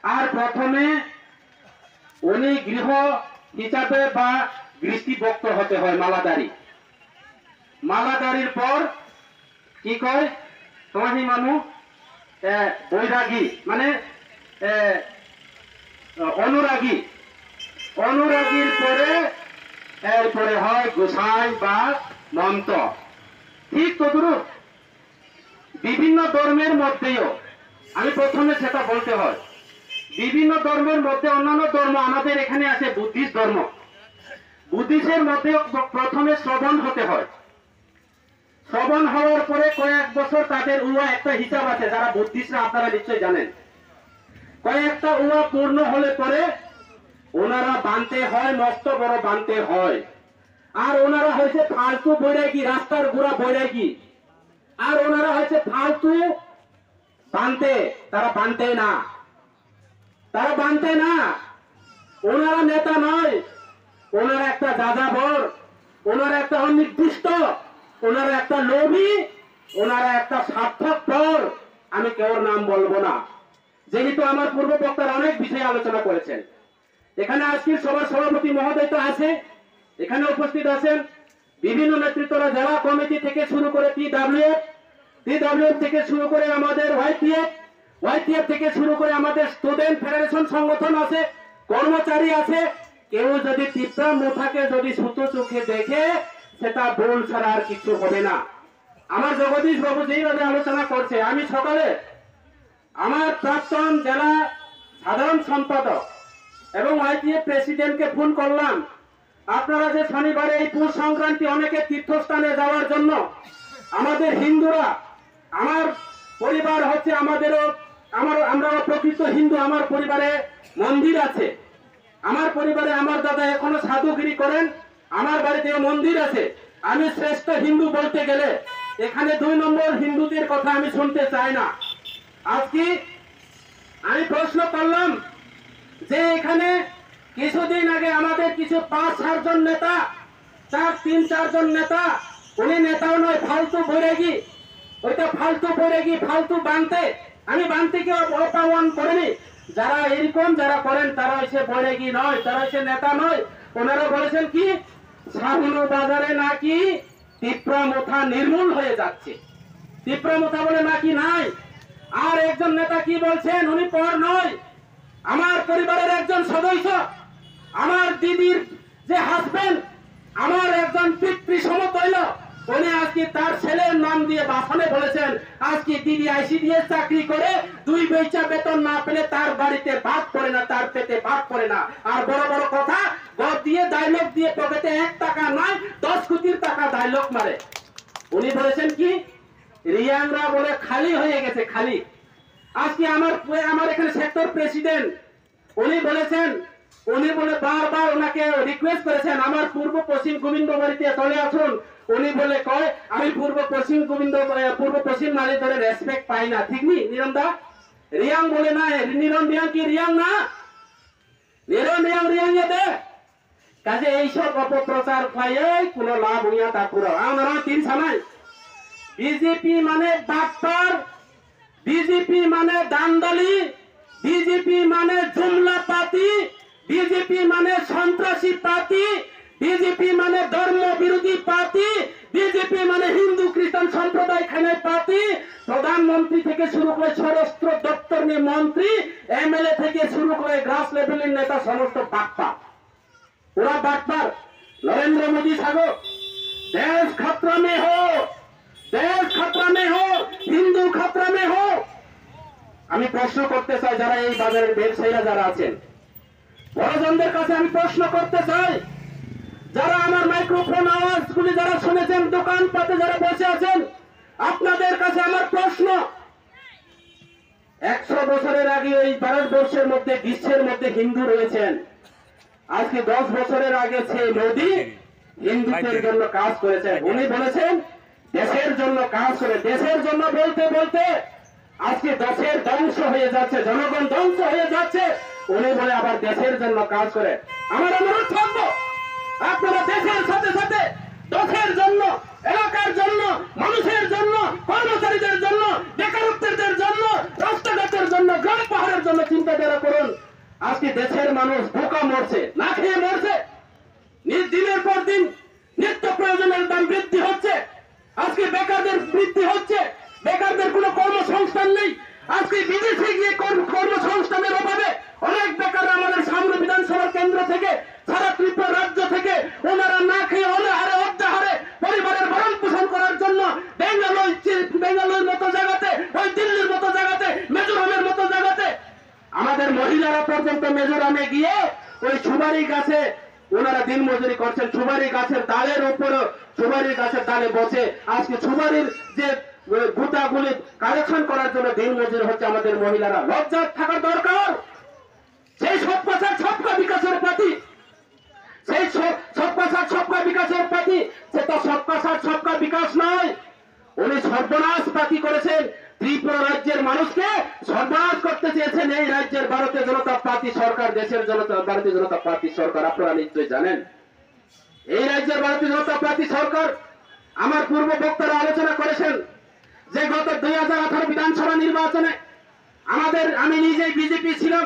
আর প্রথমে উনি গৃহ হিসাবে বা দৃষ্টিভক্ত হতে হয় মালাদারি। মালাদারির পর কি কয় তোমাহি মানুষ বৈরাগী মানে অনুরাগী। অনুরাগীর পরে এরপরে হয় গোসাই বা মন্ত। ঠিক তদুরূপ বিভিন্ন ধর্মের মধ্যেও আমি প্রথমে সেটা বলতে হয়, বিভিন্ন ধর্মের মধ্যে অন্যান্য ধর্ম আমাদের এখানে আছে বুদ্ধিস্ট ধর্ম। বুদ্ধিস্টের মধ্যে প্রথমে শ্রবণ হতে হয়। শ্রবণ হওয়ার পরে কয়েক বছর তাদের উয়া একটা হিসাব আছে, যারা বুদ্ধিস্টরা আপনারা নিশ্চয়ই জানেন। কয়েকটা উয়া পূর্ণ হলে পরে ওনারা বানতে হয়, মস্ত বড় বানতে হয়। আর ওনারা হয়েছে ফালতু বৈরাগী, রাস্তার গুড়া বৈরাগী। আর ওনারা হয়েছে ফালতু বানতে, তারা বানতে না, তারা বানতে না। ওনারা নেতা নয়, ওনারা একটা যাযাবর, ওনারা একটা অনির্দিষ্ট, ওনারা একটা লোভী, ওনারা একটা স্বার্থপর। আমি কেউর নাম বলবো না, যেহেতু আমার পূর্ব বক্তারা অনেক বিষয়ে আলোচনা করেছেন। এখানে আজকের সভার সভাপতি মহোদয় তো আছে, এখানে উপস্থিত আছেন বিভিন্ন নেতৃত্বরা, জেলা কমিটি থেকে শুরু করে টিডব্লিউএফ থেকে শুরু করে আমাদের ওয়াইটিএফ থেকে শুরু করে আমাদের স্টুডেন্ট ফেডারেশন সংগঠন আছে, কর্মচারী আছে। কেউ যদি তীব্র মুখাকে যদি সুতো চোখে দেখে, সেটা ভুল ছাড়া আর কিছু হবে না। আমার জগদীশ বাবু যেইভাবে আলোচনা করছে, আমি সকালে আমার প্রাক্তন জেলা সাধারণ সম্পাদক এবং ওয়াইটিএফ প্রেসিডেন্টকে ফোন করলাম, আপনারা যে শনিবারে এই পৌষ সংক্রান্তি অনেকে তীর্থস্থানে যাওয়ার জন্য, আমাদের হিন্দুরা, আমার পরিবার হচ্ছে আমরা প্রকৃত হিন্দু, আমার পরিবারে মন্দির আছে, আমার পরিবারে আমার দাদা এখনো সাধুগিরি করেন, আমার বাড়িতে মন্দির আছে। আমি শ্রেষ্ঠ হিন্দু বলতে গেলে এখানে 2 নম্বর হিন্দুদের কথা আমি শুনতে চাই না। আজকে আমি প্রশ্ন করলাম যে এখানে কিছুদিন আগে আমাদের কিছু 5-4 জন নেতা, 3-4 জন নেতা, উনি নেতাও নয়, ফালতু বৈরাগী, ওইটা ফালতু বৈরাগী, ফালতু বানতে। আমি বানতেকে অপমান করিনি, যারা এরকম যারা করেন তারা হচ্ছে বৈরাগী নয়, তারা হচ্ছে নেতা নয়। ওনারা বলেছেন কি শাহুন বাজারে নাকি তীব্রমথা নির্মূল হয়ে যাচ্ছে, তীব্রমথা বলে নাকি নাই। আর একজন নেতা কি বলছেন, উনি পর নয়, আমার পরিবারের একজন সদস্য, আমার দিদির যে হাজবেন্ড, আমার একজন পিতৃ সমতুল্য, উনি আজকে তার ছেলের নাম দিয়ে ভাষণে বলেছেন আজকে দিদি আইসিডিএস চাকরি করে 2 পয়সা বেতন না পেলে তার বাড়িতে ভাত পড়ে না, তার পেটে ভাত পড়ে না। আর বড় বড় কথা গদ দিয়ে ডায়লগ দিয়ে পকেটে 1 টাকা নয় 10 কোটির টাকা ডায়লগ মারে। উনি বলেছেন কি রিয়াংরা বলে খালি হয়ে গেছে, খালি। আজকে আমার এখানে সেক্টর প্রেসিডেন্ট উনি বলেছেন, উনি বলে বারবার ওনাকে রিকোয়েস্ট করেছেন আমার পূর্ব পশ্চিম গোবিন্দবাড়িতে চলে আসুন। উনি বলে কয় আমি পূর্ব পশ্চিম নারী ধরে রেসপেক্ট পাই না। ঠিক নি নিরন্দা? রিয়াং বলে না, নিরন রিয়াং কি রিয়াং না, নিরন রিয়াং দে কাজে এইসব অপপ্রচার পাইয়ে কোনো লাভ হইয়া তা পুরো আমরা 3 সানাই। বিজেপি মানে বাটপার, বিজেপি মানে দান্দালি, বিজেপি মানে জুমলা পার্টি, বিজেপি মানে সন্ত্রাসী পার্টি, বিজেপি মানে ধর্ম বিরোধী পার্টি, বিজেপি মানে হিন্দু খ্রিস্টান সম্প্রদায় খানের পার্টি। প্রধানমন্ত্রী থেকে শুরু করে স্বরাষ্ট্র দপ্তর নিয়ে মন্ত্রী, এমএলএ থেকে শুরু করে গ্রাস লেভেলের নেতা সমস্ত বাটপার, ওরা বাটপার। নরেন্দ্র মোদী সাগো দেশ खतरा में हो, দেশ खतरा में हो, হিন্দু खतरा में हो। আমি প্রশ্ন করতে চাই যারা এই বাজারের ব্যবসায়ীরা যারা আছেন, বড়জনদের কাছে আমি প্রশ্ন করতে চাই, যারা আমার মাইক্রোফোন আওয়াজগুলি যারা শুনেছেন, দোকান পাতে যারা বসে আছেন, আপনাদের কাছে আমার প্রশ্ন, 100 বছরের আগে এই ভারতবর্ষের মধ্যে বিশ্বের মধ্যে হিন্দু রয়েছেন। আজকে 10 বছরের আগে সেই মোদী হিন্দুদের জন্য কাজ করেছেন। উনি বলেছেন দেশের জন্য কাজ করে, দেশের জন্য বলতে বলতে আজকে দেশের ধ্বংস হয়ে যাচ্ছে, জনগণ ধ্বংস হয়ে যাচ্ছে। উনি বলে আবার দেশের জন্য কাজ করে। আমার অনুরোধ থাকবো আপনারা দেশের সাথে সাথে দেশের জন্য এলাকার জন্য, মানুষের জন্য, কর্মচারীদের জন্য, বেকারত্বের জন্য, রাস্তাঘাটের জন্য, গ্রাম পাহাড়ের জন্য চিন্তাধারা করুন। আজকে দেশের মানুষ ভোকা মরছে, না খেয়ে মরছে। দিনের পর দিন নিত্য প্রয়োজনের দাম বৃদ্ধি হচ্ছে। আজকে বেকারদের বৃদ্ধি হচ্ছে, বেকারদের কোনো কর্মসংস্থান নেই। আজকে বিদেশে গিয়ে কর্মসংস্থানের অভাবে অনেক বেকার আমাদের সামনে বিধানসভা কেন্দ্র থেকে, সারা ত্রিপুরা রাজ্য থেকে ওনারা না খেয়ে অনাহারে অর্ধাহারে পরিবারের ভরণ পোষণ করার জন্য বেঙ্গালুর মতো জায়গাতে, ওই দিল্লির মতো জায়গাতে, মিজোরামের মতো জায়গাতে, আমাদের মহিলারা পর্যন্ত মিজোরামে গিয়ে ওই সুপারি গাছে ওনারা দিন মজুরি করছেন। সুপারি গাছের ডালের উপরে, সুপারি গাছের ডালে বসে আজকে সুপারির যে গুটাগুলি কালেকশন করার জন্য দিন মজুরি হচ্ছে আমাদের মহিলারা। লজ্জা থাকার দরকার। সেই সবকা সাথ সবকা বিকাশের প্রতি, সেই সবকা সাথ সবকা বিকাশের প্রতি, সেটা সবকা সাথ সবকা বিকাশ নয়। উনি সর্বনাশ পাতি করেছেন। ত্রিপুরা রাজ্যের মানুষকে সর্বনাশ করতে চেয়েছেন এই রাজ্যের ভারতীয় জনতা পার্টি সরকার, দেশের ভারতীয় জনতা পার্টি সরকার। আপনারা নিশ্চয়ই জানেন এই রাজ্যের ভারতীয় জনতা পার্টি সরকার। আমার পূর্ব বক্তারা আলোচনা করেছেন যে গত 2018 বিধানসভা নির্বাচনে আমি নিজেই বিজেপি ছিলাম।